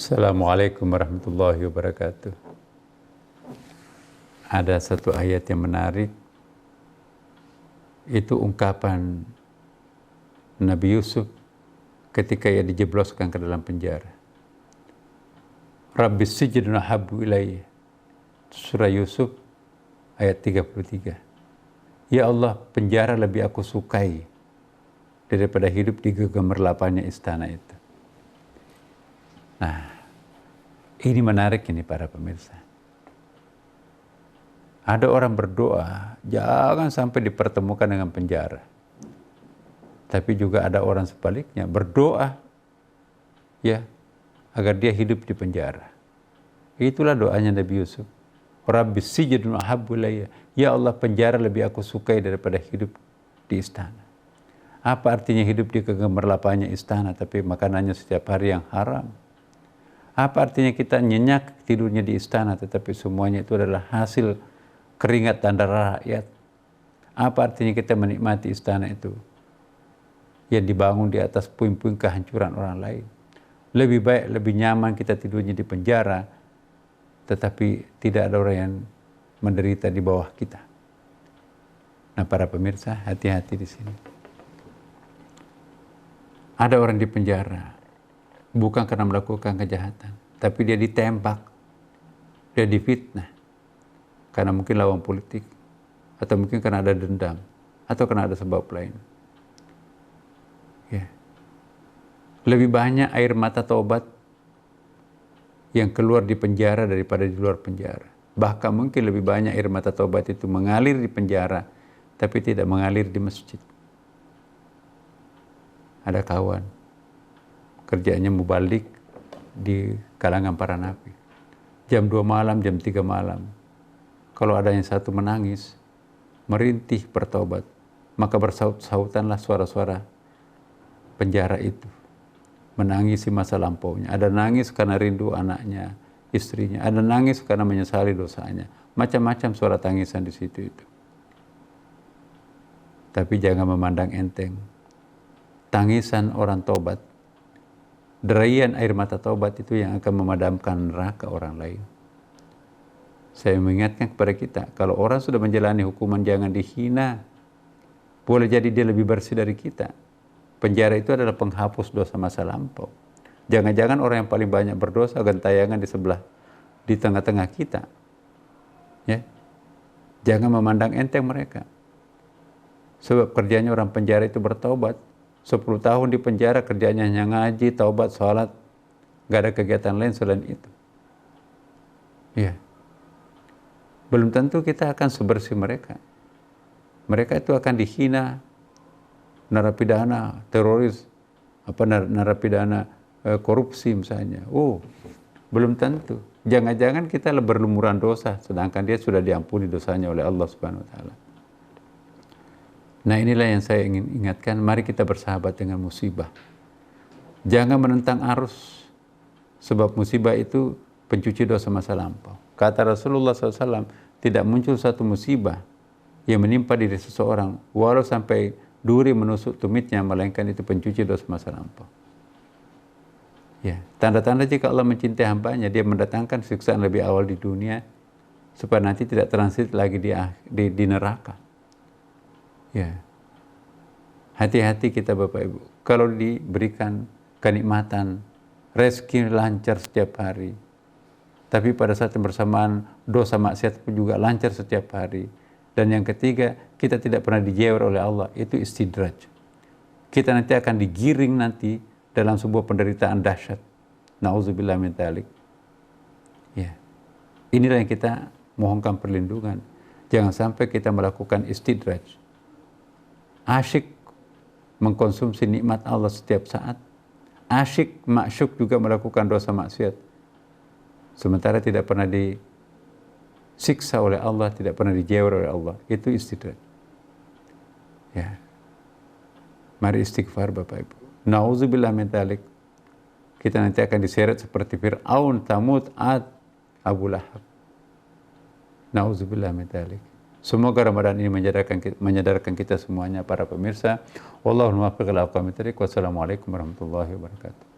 Assalamualaikum warahmatullahi wabarakatuh. Ada satu ayat yang menarik, itu ungkapan Nabi Yusuf ketika ia dijebloskan ke dalam penjara. Rabbis sijnun ahabbu ilayya. Surah Yusuf ayat 33. Ya Allah, penjara lebih aku sukai daripada hidup di gemerlapannya istana itu. Nah, ini menarik ini para pemirsa. Ada orang berdoa, jangan sampai dipertemukan dengan penjara. Tapi juga ada orang sebaliknya, berdoa ya agar dia hidup di penjara. Itulah doanya Nabi Yusuf. Rabbis sijnun ahabbu ilayya. Ya Allah, penjara lebih aku sukai daripada hidup di istana. Apa artinya hidup di kegemerlapannya istana tapi makanannya setiap hari yang haram? Apa artinya kita nyenyak tidurnya di istana tetapi semuanya itu adalah hasil keringat dan darah rakyat? Apa artinya kita menikmati istana itu yang dibangun di atas puing-puing kehancuran orang lain? Lebih baik, lebih nyaman kita tidurnya di penjara tetapi tidak ada orang yang menderita di bawah kita. Nah, para pemirsa, hati-hati di sini. Ada orang di penjara bukan karena melakukan kejahatan, tapi dia ditembak, dia difitnah, karena mungkin lawan politik, atau mungkin karena ada dendam, atau karena ada sebab lain. Ya. Lebih banyak air mata taubat yang keluar di penjara daripada di luar penjara. Bahkan mungkin lebih banyak air mata taubat itu mengalir di penjara, tapi tidak mengalir di masjid. Ada kawan kerjanya mubalik di kalangan para nabi. Jam 2 malam, jam 3 malam. Kalau ada yang satu menangis, merintih bertobat, maka bersaut-sautanlah suara-suara penjara itu. Menangisi masa lampaunya. Ada nangis karena rindu anaknya, istrinya. Ada nangis karena menyesali dosanya. Macam-macam suara tangisan di situ itu. Tapi jangan memandang enteng. Tangisan orang tobat, derayan air mata taubat itu yang akan memadamkan neraka orang lain. Saya mengingatkan kepada kita, kalau orang sudah menjalani hukuman jangan dihina. Boleh jadi dia lebih bersih dari kita. Penjara itu adalah penghapus dosa masa lampau. Jangan-jangan orang yang paling banyak berdosa gentayangan di tengah-tengah kita. Ya. Jangan memandang enteng mereka. Sebab kerjanya orang penjara itu bertaubat. 10 tahun di penjara kerjanya hanya ngaji, taubat, sholat. Gak ada kegiatan lain selain itu. Ya. Belum tentu kita akan sebersih mereka. Mereka itu akan dihina, narapidana, teroris, narapidana korupsi misalnya. Belum tentu. Jangan-jangan kita berlumuran dosa, sedangkan dia sudah diampuni dosanya oleh Allah Subhanahu Wa Taala. Nah, inilah yang saya ingin ingatkan, mari kita bersahabat dengan musibah. Jangan menentang arus, sebab musibah itu pencuci dosa masa lampau. Kata Rasulullah SAW, tidak muncul satu musibah yang menimpa diri seseorang, walau sampai duri menusuk tumitnya, melainkan itu pencuci dosa masa lampau. Ya, tanda-tanda jika Allah mencintai hambanya, dia mendatangkan siksaan lebih awal di dunia, supaya nanti tidak transit lagi di neraka. Ya, hati-hati kita Bapak Ibu. Kalau diberikan kenikmatan, rezeki lancar setiap hari, tapi pada saat yang bersamaan dosa maksiat pun juga lancar setiap hari. Dan yang ketiga, kita tidak pernah dijewer oleh Allah, itu istidraj. Kita nanti akan digiring nanti dalam sebuah penderitaan dahsyat. Nauzubillah min dzalik. Ya, inilah yang kita mohonkan perlindungan. Jangan sampai kita melakukan istidraj. Asyik mengkonsumsi nikmat Allah setiap saat. Asyik masyuk juga melakukan dosa maksiat. Sementara tidak pernah disiksa oleh Allah, tidak pernah dijewer oleh Allah. Itu istidraj. Ya. Mari istighfar Bapak Ibu. Nauzubillah min dzalik. Kita nanti akan diseret seperti Fir'aun, Thamud, Ad, Abu Lahab. Nauzubillah min dzalik. Semoga Ramadan ini menyadarkan kita semuanya para pemirsa. Wallahul muwaffiq ila aqwamit thoriq. Wassalamualaikum warahmatullahi wabarakatuh.